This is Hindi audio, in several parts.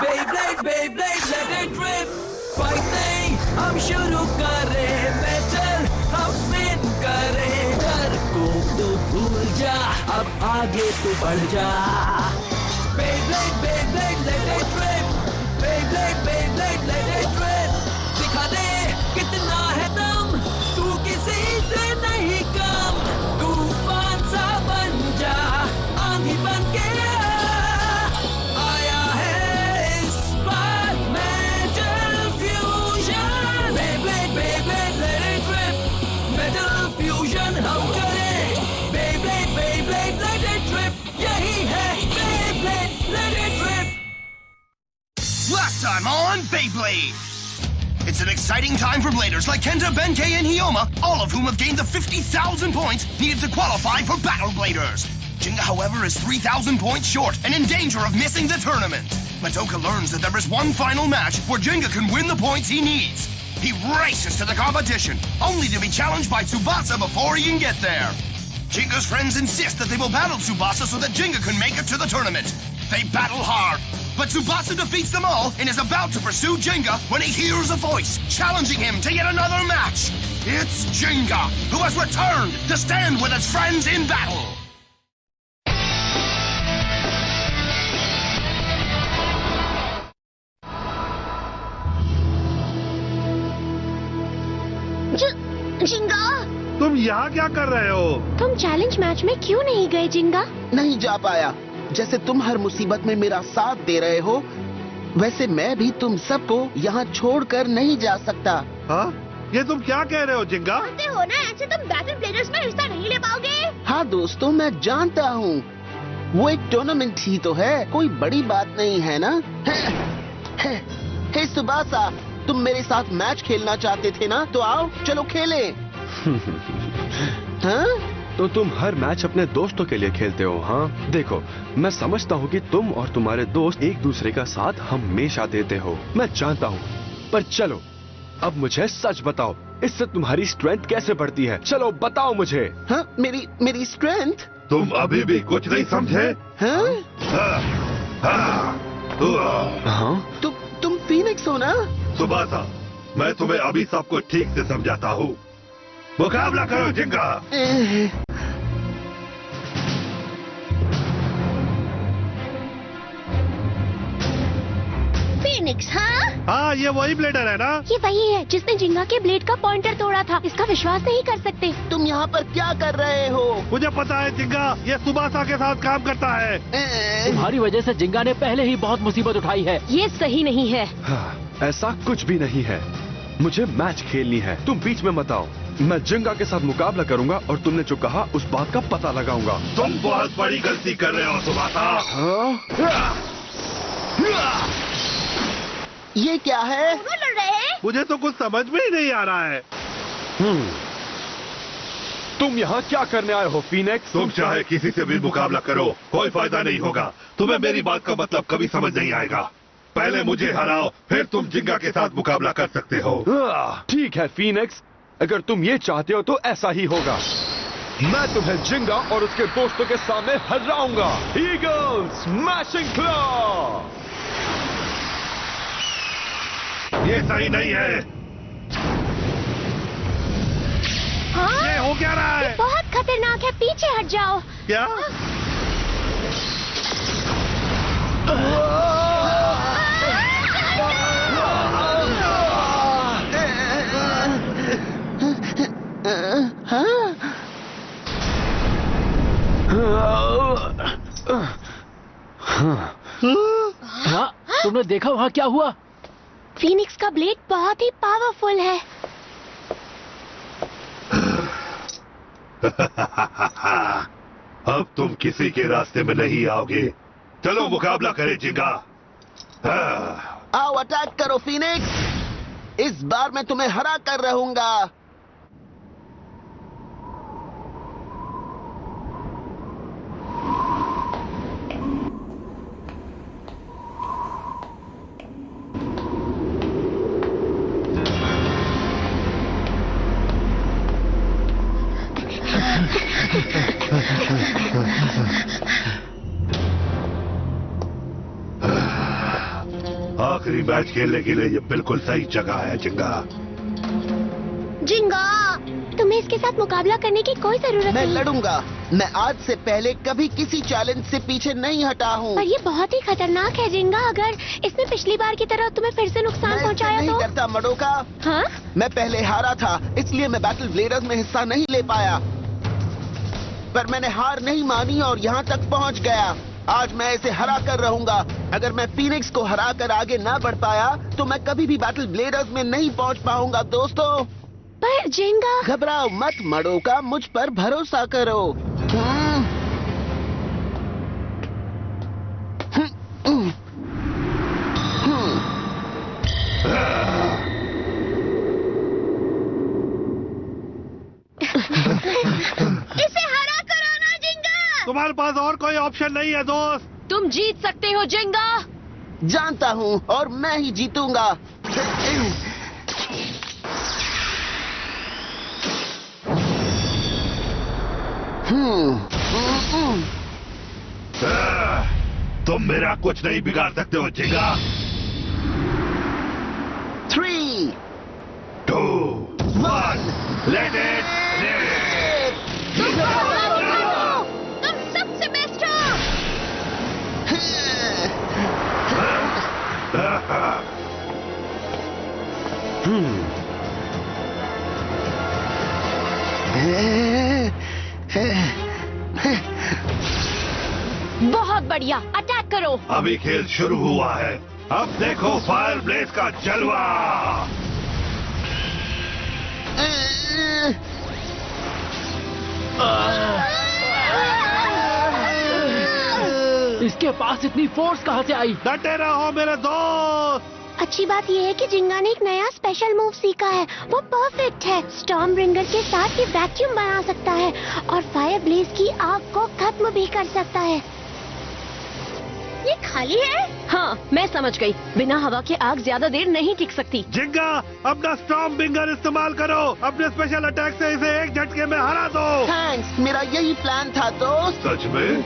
Beyblade, Beyblade, let it rip. Fight नहीं, हम शुरू करें बैटल, हम स्पिन करें डर को तो भूल जा, अब आगे तो बढ़ जा. Beyblade, Beyblade, let it rip. Beyblade, Beyblade, let it rip. दिखा दे कितना है दम, तू किसी से नहीं कम. तूफान सा बन जा, आंधी बन के आया है इस बार metal fusion. Beyblade, Beyblade, let it rip. Metal fusion हम करें. Beyblade, Beyblade, let it rip. यही है Beyblade, let it rip. Last time on Beyblade! It's an exciting time for bladers like Kenta, Benkei, and Hyoma, all of whom have gained the 50,000 points needed to qualify for Battle Bladers. Jinga, however, is 3,000 points short and in danger of missing the tournament. Madoka learns that there is one final match where Jinga can win the points he needs. He races to the competition, only to be challenged by Tsubasa before he can get there. Jinga's friends insist that they will battle Tsubasa so that Jinga can make it to the tournament. They battle hard, but Tsubasa defeats them all and is about to pursue Jinga when he hears a voice challenging him to yet another match. It's Jinga, who has returned to stand with his friends in battle. जिंगा, तुम यहाँ क्या कर रहे हो? तुम चैलेंज मैच में क्यों नहीं गए जिंगा? नहीं जा पाया. जैसे तुम हर मुसीबत में मेरा साथ दे रहे हो, वैसे मैं भी तुम सबको यहाँ छोड़कर नहीं जा सकता. हाँ? ये तुम क्या कह रहे हो जिंगा? जानते हो ना, ऐसे तुम बैटल ब्लेडर्स में हिस्सा नहीं ले पाओगे. हाँ दोस्तों, मैं जानता हूँ. वो एक टूर्नामेंट ही तो है, कोई बड़ी बात नहीं है ना. हे सुबासा, तुम मेरे साथ मैच खेलना चाहते थे ना, तो आओ चलो खेलें. हाँ? तो तुम हर मैच अपने दोस्तों के लिए खेलते हो, हाँ? देखो, मैं समझता हूँ कि तुम और तुम्हारे दोस्त एक दूसरे का साथ हमेशा देते हो, मैं जानता हूँ. पर चलो, अब मुझे सच बताओ, इससे तुम्हारी स्ट्रेंथ कैसे बढ़ती है? चलो बताओ मुझे. हाँ? मेरी स्ट्रेंथ? तुम अभी भी कुछ नहीं समझे? हाँ? हाँ? तुम फीनिक्स हो ना? सुबासा, मैं तुम्हें अभी सब कुछ ठीक से समझाता हूँ. मुकाबला करो जिंगा. फीनिक्स, हाँ? हाँ, ये वही ब्लेडर है ना? ये वही है जिसने जिंगा के ब्लेड का पॉइंटर तोड़ा था. इसका विश्वास नहीं कर सकते. तुम यहाँ पर क्या कर रहे हो? मुझे पता है जिंगा, ये सुबासा के साथ काम करता है. तुम्हारी वजह से जिंगा ने पहले ही बहुत मुसीबत उठाई है. ये सही नहीं है. हाँ, ऐसा कुछ भी नहीं है. मुझे मैच खेलनी है, तुम बीच में मत आओ. मैं जिंगा के साथ मुकाबला करूंगा और तुमने जो कहा उस बात का पता लगाऊंगा. तुम बहुत बड़ी गलती कर रहे हो सुबासा. ये क्या है? दोनों लड़ रहे हैं. मुझे तो कुछ समझ में ही नहीं आ रहा है. तुम यहाँ क्या करने आए हो फीनिक्स? तुम चाहे किसी से भी मुकाबला करो, कोई फायदा नहीं होगा. तुम्हें मेरी बात का मतलब कभी समझ नहीं आएगा. पहले मुझे हराओ, फिर तुम जिंगा के साथ मुकाबला कर सकते हो. ठीक है फीनिक्स, अगर तुम ये चाहते हो तो ऐसा ही होगा. मैं तुम्हें जिंगा और उसके दोस्तों के सामने हराऊंगा. Eagle smashing claw. ये सही नहीं है. हाँ? ये हो क्या रहा है? ये बहुत खतरनाक है, पीछे हट जाओ. क्या? हाँ? तुमने देखा वहाँ क्या हुआ? फीनिक्स का ब्लेड बहुत ही पावरफुल है. अब तुम किसी के रास्ते में नहीं आओगे. चलो मुकाबला करें जिंगा. आओ अटैक करो फीनिक्स. इस बार मैं तुम्हें हरा कर रहूंगा. आखिरी मैच खेलने के लिए ये बिल्कुल सही जगह है जिंगा। जिंगा, तुम्हें इसके साथ मुकाबला करने की कोई जरूरत मैं नहीं। लड़ूंगा। मैं आज से पहले कभी किसी चैलेंज से पीछे नहीं हटा हूँ। पर ये बहुत ही खतरनाक है जिंगा। अगर इसने पिछली बार की तरह तुम्हें फिर से नुकसान मैं इससे पहुंचाया नहीं तो? डरता मडोका। हाँ? मैं पहले हारा था, इसलिए मैं बैटल ब्लेडर्स में हिस्सा नहीं ले पाया। पर मैंने हार नहीं मानी और यहाँ तक पहुँच गया। आज मैं इसे हरा कर रहूंगा। अगर मैं फीनिक्स को हरा कर आगे ना बढ़ पाया तो मैं कभी भी बैटल ब्लेडर्स में नहीं पहुँच पाऊंगा दोस्तों। पर जिंगा, घबराओ मत मडोका, मुझ पर भरोसा करो। इसे हरा करो ना जिंगा। तुम्हारे पास और कोई ऑप्शन नहीं है दोस्त। तुम जीत सकते हो जिंगा। जानता हूँ और मैं ही जीतूंगा। तुम मेरा कुछ नहीं बिगाड़ सकते हो जिंगा। 3, 2, 1, लेट इट रिप। तुम सबसे बेस्ट हो। बहुत बढ़िया, अटैक करो। अभी खेल शुरू हुआ है। अब देखो फायर ब्लेज का जलवा। इसके पास इतनी फोर्स कहाँ से आई? डटे रहो मेरे दोस्त। अच्छी बात यह है कि जिंगा ने एक नया स्पेशल मूव सीखा है। वो परफेक्ट है। स्टॉर्म ब्रिंगर के साथ ये वैक्यूम बना सकता है और फायर ब्लेज की आग को खत्म भी कर सकता है। ये खाली है? हाँ, मैं समझ गई। बिना हवा के आग ज्यादा देर नहीं टिक सकती। जिंगा, अपना स्टॉर्म ब्रिंगर इस्तेमाल करो। अपने स्पेशल अटैक से इसे एक झटके में हरा दो। थैंक्स, मेरा यही प्लान था दोस्त। सच में?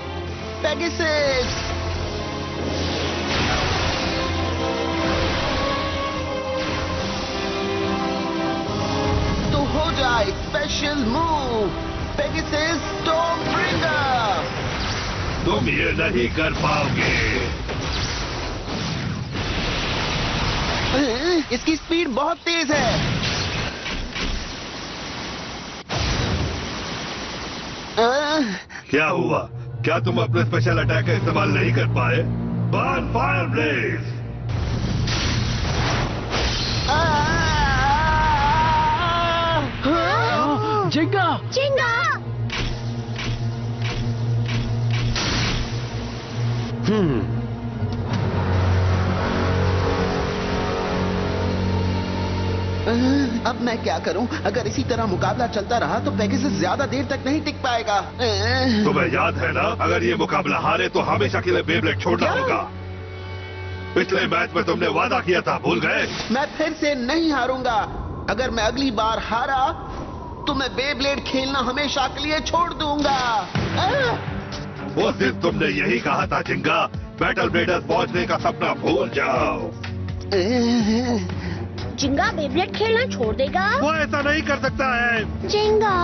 पेगासस। तो हो जाए special move, Pegasus storm bringer. तुम ये नहीं कर पाओगे। इसकी स्पीड बहुत तेज है। क्या हुआ? क्या तुम अपने स्पेशल अटैक का इस्तेमाल नहीं कर पाए? Burn fire blaze. जिंगा! जिंगा! अब मैं क्या करूं? अगर इसी तरह मुकाबला चलता रहा तो पेगासस ज्यादा देर तक नहीं टिक पाएगा। तुम्हें याद है ना, अगर ये मुकाबला हारे तो हमेशा के लिए बेब्लेड छोड़ना क्या? होगा। पिछले मैच में तुमने वादा किया था, भूल गए? मैं फिर से नहीं हारूंगा। अगर मैं अगली बार हारा तो मैं बेब्लेड खेलना हमेशा के लिए छोड़ दूंगा। उस दिन तुमने यही कहा था जिंगा, बैटल ब्लेडर्स पहुंचने का सपना भूल जाओ। जिंगा बेब्लेड खेलना छोड़ देगा? वो ऐसा नहीं कर सकता है। जिंगा,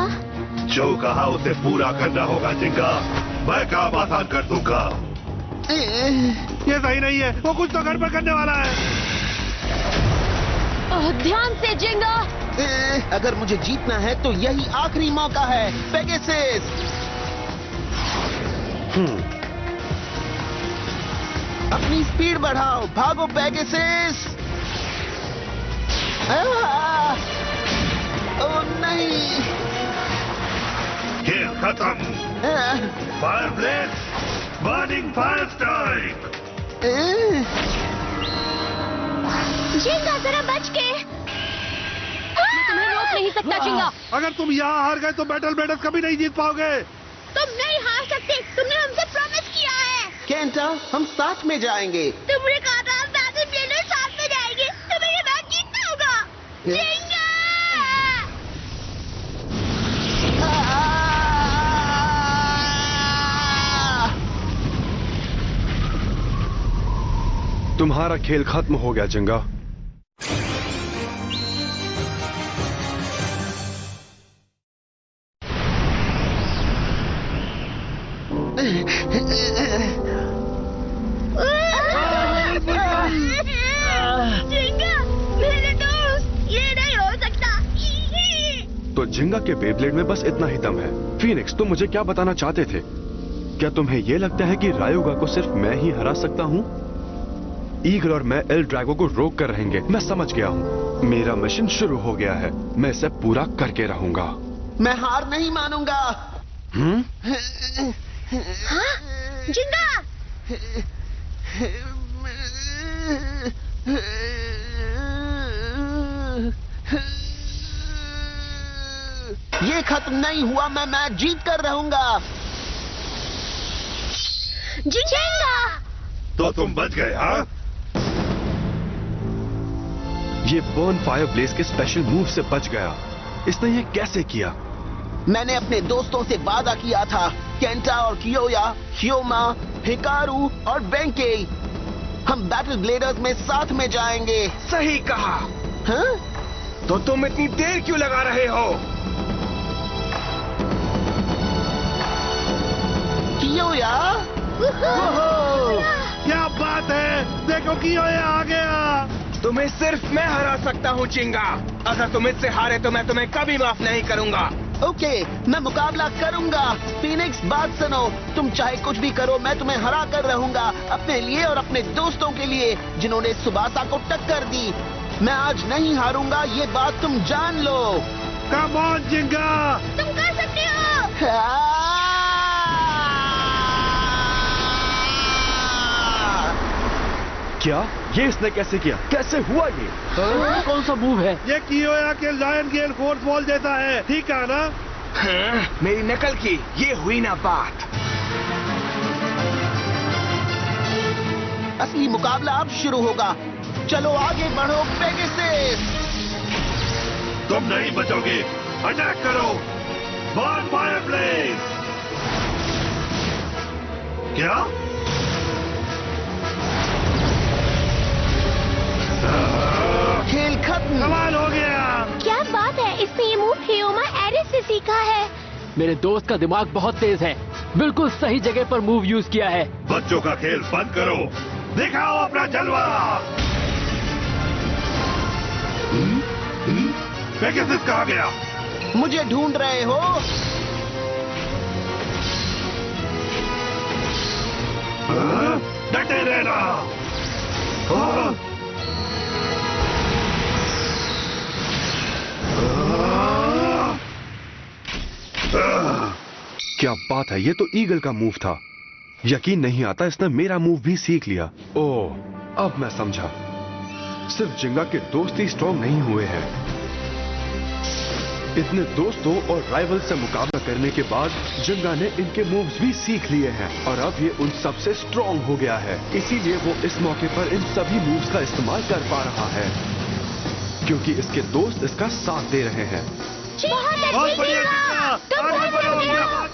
जो कहा उसे पूरा करना होगा जिंगा। मैं काम आसान कर दूंगा। ये सही नहीं है, वो कुछ तो गड़बड़ करने वाला है। ध्यान से जिंगा। अगर मुझे जीतना है तो यही आखिरी मौका है। पेगासस। अपनी स्पीड बढ़ाओ, भागो पेगासस। ओह नहीं। खेल खत्म। Fire blade, burning fire strike. जिंगा जरा बच के। मैं तुम्हें रोक नहीं सकता जिंगा। अगर तुम यहाँ हार गए तो बैटल ब्लेडर्स कभी नहीं जीत पाओगे। तुम नहीं हार सकते। तुमने हमसे प्रॉमिस किया है। केंटा, हम साथ में जाएंगे। तुमने कहा था हम बैटल ब्लेडर्स साथ में जाएंगे। तुम्हें ये मैच जीतना होगा। जिंगा! तुम्हारा खेल खत्म हो गया जिंगा। जिंगा, मेरे दोस्त, ये नहीं हो सकता। तो जिंगा के बेब्लेड में बस इतना ही दम है। फीनिक्स, तुम मुझे क्या बताना चाहते थे? क्या तुम्हें यह लगता है कि रायोगा को सिर्फ मैं ही हरा सकता हूँ? ईगल और मैं एल ड्रैगो को रोक कर रहेंगे। मैं समझ गया हूँ। मेरा मिशन शुरू हो गया है। मैं इसे पूरा करके रहूंगा। मैं हार नहीं मानूंगा। हाँ? जिंगा! ये खत्म नहीं हुआ। मैं मैच जीत कर रहूंगा। जिंगा! तो तुम बच गए, हाँ? ये बर्न फायर ब्लेज के स्पेशल मूव से बच गया। इसने ये कैसे किया? मैंने अपने दोस्तों से वादा किया था, केंटा और कियोया, हियोमा, हिकारू और बेंके। हम बैटल ब्लेडर्स में साथ में जाएंगे। सही कहा। हाँ? तो तुम इतनी देर क्यों लगा रहे हो? कियोया? क्या बात है! देखो कियोया आ गया। तुम्हें सिर्फ मैं हरा सकता हूँ चिंगा। अगर तुम इससे हारे तो मैं तुम्हें कभी माफ नहीं करूंगा। ओके, मैं मुकाबला करूंगा। फीनिक्स, बात सुनो। तुम चाहे कुछ भी करो, मैं तुम्हें हरा कर रहूंगा। अपने लिए और अपने दोस्तों के लिए, जिन्होंने सुबासा को टक्कर दी। मैं आज नहीं हारूंगा, ये बात तुम जान लो। कम ऑन जिंगा! तुम कर सकते हो। क्या? ये इसने कैसे किया? कैसे हुआ ये? कौन सा मूव है? ये कियोया के लायन गेल फोर्स बॉल जैसा है, ठीक है ना? हाँ, मेरी नकल की, ये हुई ना बात। असली मुकाबला अब शुरू होगा। चलो आगे बढ़ो पेगासस। तुम नहीं बचोगे। अटैक करो। Burn fire blaze. क्या? खेल खत्म। कमाल हो गया। क्या बात है, इसने ये मूव हियोमा एरिस से सीखा है। मेरे दोस्त का दिमाग बहुत तेज है। बिल्कुल सही जगह पर मूव यूज किया है। बच्चों का खेल बंद करो। दिखाओ अपना जलवा। पेगासस कहाँ गया? मुझे ढूंढ रहे हो? डटे रहना। हाँ? क्या बात है! ये तो ईगल का मूव था। यकीन नहीं आता इसने मेरा मूव भी सीख लिया। ओह, अब मैं समझा। सिर्फ जिंगा के दोस्त ही स्ट्रॉन्ग नहीं हुए हैं। इतने दोस्तों और राइवल से मुकाबला करने के बाद जिंगा ने इनके मूव्स भी सीख लिए हैं और अब ये उन सब से स्ट्रॉन्ग हो गया है। इसीलिए वो इस मौके पर इन सभी मूव्स का इस्तेमाल कर पा रहा है, क्योंकि इसके दोस्त इसका साथ दे रहे हैं। बहुत बढ़िया जिंगा। आगे बढ़ो।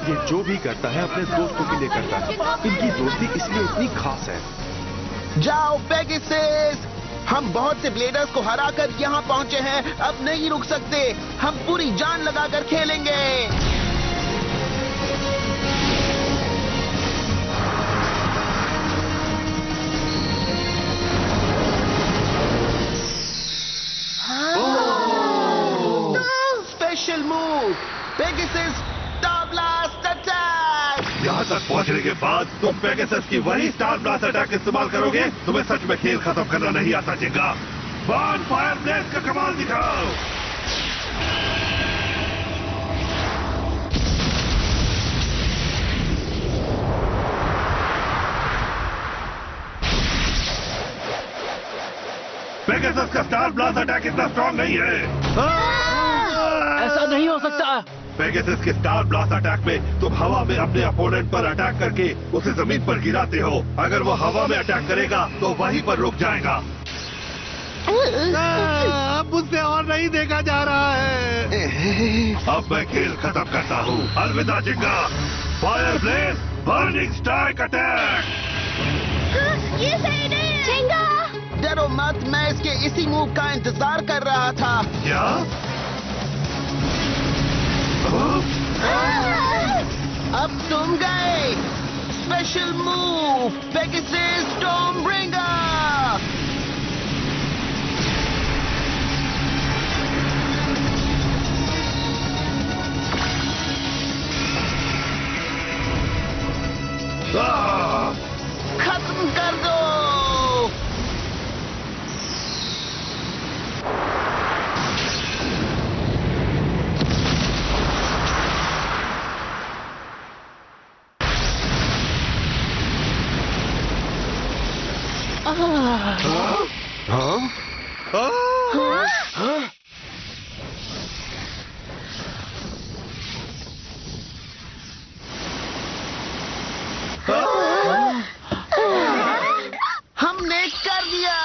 ये जो भी करता है अपने दोस्तों के लिए करता है। इनकी दोस्ती इसलिए इतनी खास है। जाओ पेगासस। हम बहुत से ब्लेडर्स को हराकर यहाँ पहुँचे हैं। अब नहीं रुक सकते। हम पूरी जान लगाकर खेलेंगे। Special move, Pegasus star blast attack. यहाँ तक पहुँचने के बाद तुम पेगासस की वही स्टार ब्लास्ट अटैक इस्तेमाल करोगे? तुम्हें सच में खेल खत्म करना नहीं आता जिंगा। बर्न फायर ब्लेज का कमाल दिखाओ। पेगासस का स्टार ब्लास्ट अटैक इतना स्ट्रॉन्ग नहीं है। ऐसा नहीं हो सकता। पेगासस के स्टार ब्लास्ट अटैक में तुम हवा में अपने अपोनेंट पर अटैक करके उसे जमीन पर गिराते हो। अगर वो हवा में अटैक करेगा तो वहीं पर रुक जाएगा। अब मुझसे और नहीं देखा जा रहा है। अब मैं खेल खत्म करता हूँ। अलविदा जिंगा। Fire blaze burning strike attack. ये सही नहीं है। जिंगा! घबराओ मत, मैं इसके इसी मूव का इंतजार कर रहा था। क्या? अब तुम गए। Special move Pegasus Stormbringer. खत्म कर दो। हमने कर दिया।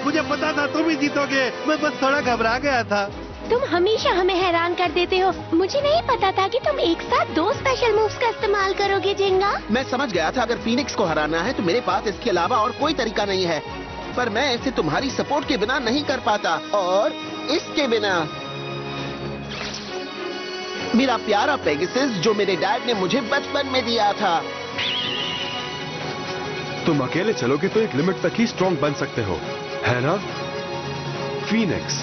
मुझे पता था तुम ही जीतोगे, मैं बस थोड़ा घबरा गया था। तुम हमेशा हमें हैरान कर देते हो। मुझे नहीं पता था कि तुम एक साथ 2 स्पेशल मूव्स का इस्तेमाल करोगे जिंगा। मैं समझ गया था अगर फीनिक्स को हराना है तो मेरे पास इसके अलावा और कोई तरीका नहीं है, पर मैं इसे तुम्हारी सपोर्ट के बिना नहीं कर पाता, और इसके बिना। मेरा प्यारा पेगासस जो मेरे डैड ने मुझे बचपन में दिया था। तुम अकेले चलोगे तो एक लिमिट तक ही स्ट्रॉन्ग बन सकते हो, है ना? फीनिक्स,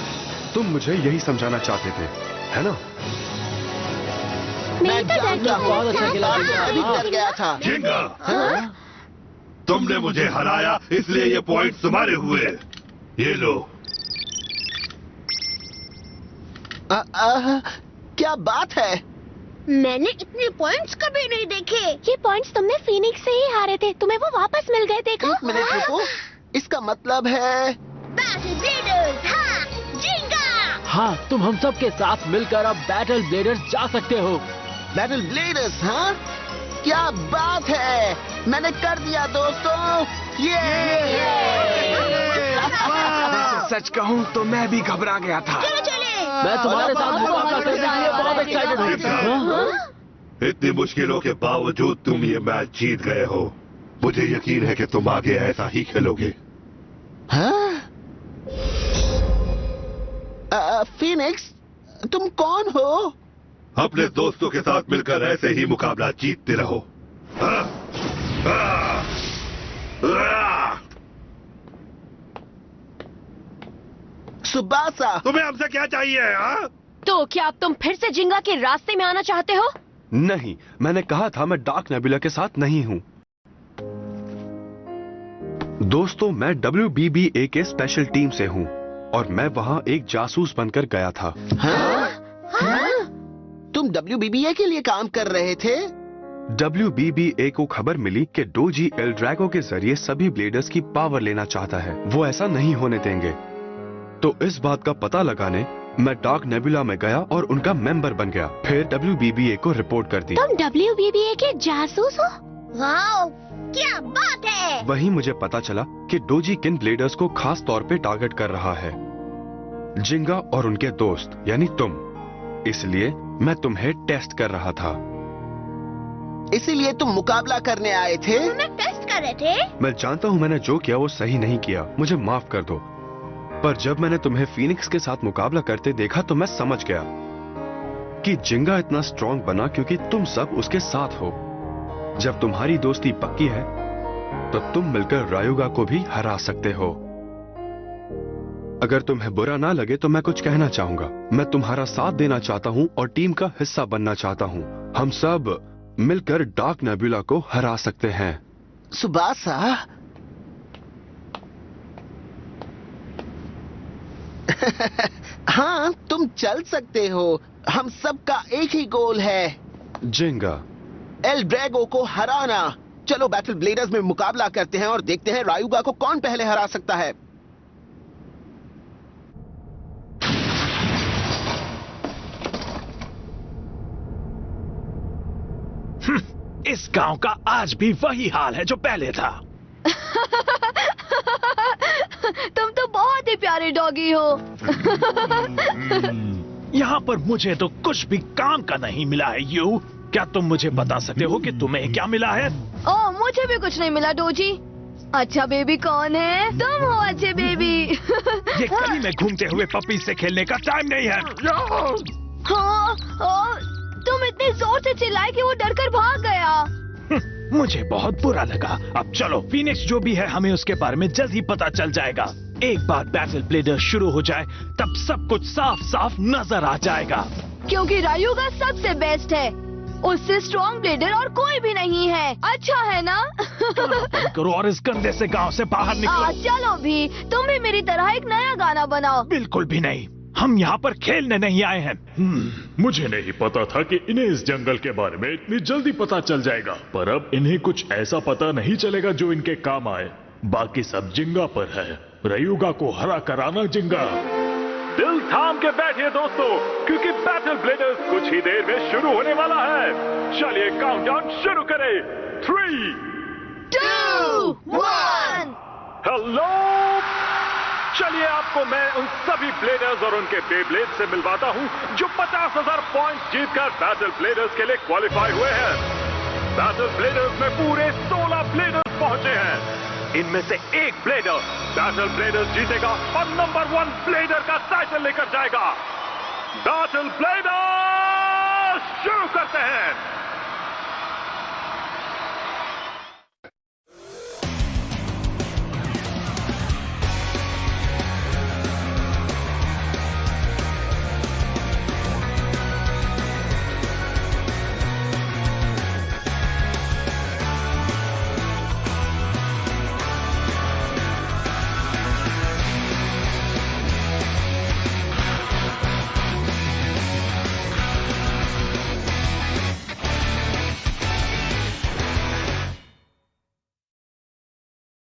तुम मुझे यही समझाना चाहते थे, है ना? मैं जानता हूँ, बहुत अच्छा खेला। मैं भी डर गया था। जिंगा, तुमने मुझे हराया, इसलिए ये पॉइंट तुम्हारे हुए। ये लो। क्या बात है? मैंने इतने पॉइंट्स कभी नहीं देखे। ये पॉइंट्स तुमने फीनिक्स से ही हारे थे, तुम्हें वो वापस मिल गए। देखो। एक मिनट रुको, इसका मतलब है हाँ, तुम हम सब के साथ मिलकर अब बैटल ब्लेडर्स जा सकते हो। बैटल ब्लेडर्स, हाँ? क्या बात है, मैंने कर दिया दोस्तों। ये सच कहूँ तो मैं भी घबरा गया था। मैं तुम्हारे साथ मुकाबला करने के लिए बहुत एक्साइटेड हूँ। इतनी मुश्किलों के बावजूद तुम ये मैच जीत गए हो। मुझे यकीन है कि तुम आगे ऐसा ही खेलोगे। हाँ? फीनिक्स, तुम कौन हो? अपने दोस्तों के साथ मिलकर ऐसे ही मुकाबला जीतते रहो। सुबासा, तुम्हें हमसे क्या चाहिए? हाँ? तो क्या अब तुम फिर से जिंगा के रास्ते में आना चाहते हो? नहीं, मैंने कहा था मैं डार्क नेबुला के साथ नहीं हूँ। दोस्तों, मैं WBBA के स्पेशल टीम से हूँ और मैं वहाँ एक जासूस बनकर गया था। हाँ? तुम WBBA के लिए काम कर रहे थे? WBBA को खबर मिली कि डोजी एल ड्रैगो के जरिए सभी ब्लेडर्स की पावर लेना चाहता है। वो ऐसा नहीं होने देंगे। तो इस बात का पता लगाने मैं डार्क नेबुला में गया और उनका मेंबर बन गया। फिर WBBA को रिपोर्ट कर दी। तुम WBBA के जासूस हो? वाओ, क्या बात है! वहीं मुझे पता चला कि डोजी किन ब्लेडर्स को खास तौर पे टारगेट कर रहा है, जिंगा और उनके दोस्त यानी तुम। इसलिए मैं तुम्हें टेस्ट कर रहा था। इसीलिए तुम मुकाबला करने आए थे? तुम्हें टेस्ट कर रहे थे? मैं जानता हूँ मैंने जो किया वो सही नहीं किया, मुझे माफ कर दो। पर जब मैंने तुम्हें फीनिक्स के साथ मुकाबला करते देखा तो मैं समझ गया कि जिंगा इतना स्ट्रांग बना क्योंकि तुम सब उसके साथ हो। जब तुम्हारी दोस्ती पक्की है तो तुम मिलकर रायुगा को भी हरा सकते हो। अगर तुम्हें बुरा ना लगे तो मैं कुछ कहना चाहूंगा। मैं तुम्हारा साथ देना चाहता हूं और टीम का हिस्सा बनना चाहता हूं। हम सब मिलकर डार्क नेबुला को हरा सकते हैं। सुबासा, हाँ, तुम चल सकते हो। हम सबका एक ही गोल है, जिंगा, एल ड्रैगो को हराना। चलो बैटल ब्लेडर्स में मुकाबला करते हैं और देखते हैं रायुगा को कौन पहले हरा सकता है। इस गांव का आज भी वही हाल है जो पहले था। तुम तो बहुत ही प्यारे डॉगी हो। यहाँ पर मुझे तो कुछ भी काम का नहीं मिला है। यू क्या तुम मुझे बता सकते हो कि तुम्हें क्या मिला है? ओह, मुझे भी कुछ नहीं मिला डोजी। अच्छा बेबी कौन है? तुम हो अच्छे बेबी। ये गली में घूमते हुए पपी से खेलने का टाइम नहीं है। हाँ, तुम इतने जोर से चिल्लाए कि वो डरकर भाग गया। मुझे बहुत बुरा लगा। अब चलो, फीनिक्स जो भी है हमें उसके बारे में जल्द ही पता चल जाएगा। एक बार बैटल ब्लेडर शुरू हो जाए तब सब कुछ साफ साफ नजर आ जाएगा। क्योंकि रायुगा सबसे बेस्ट है, उससे स्ट्रॉन्ग ब्लेडर और कोई भी नहीं है। अच्छा है ना? करो और इस गंदे से गांव से बाहर निकलो। चलो भी, तुम भी मेरी तरह एक नया गाना बनाओ। बिल्कुल भी नहीं, हम यहाँ पर खेलने नहीं आए हैं। मुझे नहीं पता था कि इन्हें इस जंगल के बारे में इतनी जल्दी पता चल जाएगा, पर अब इन्हें कुछ ऐसा पता नहीं चलेगा जो इनके काम आए। बाकी सब जिंगा पर है। रयुगा को हरा कराना जिंगा। दिल थाम के बैठिए दोस्तों, क्योंकि बैटल ब्लेडर्स कुछ ही देर में शुरू होने वाला है। चलिए काउंटडाउन शुरू करें। 3, 2, 1। हेलो, चलिए आपको मैं उन सभी ब्लेडर्स और उनके बेब्लेड से मिलवाता हूं जो 50,000 पॉइंट्स जीतकर बैटल ब्लेडर्स के लिए क्वालिफाई हुए हैं। बैटल ब्लेडर्स में पूरे 16 ब्लेडर्स पहुंचे हैं। इनमें से एक ब्लेडर बैटल ब्लेडर्स जीतेगा और नंबर 1 ब्लेडर का टाइटल लेकर जाएगा। बैटल ब्लेडर्स शुरू करते हैं।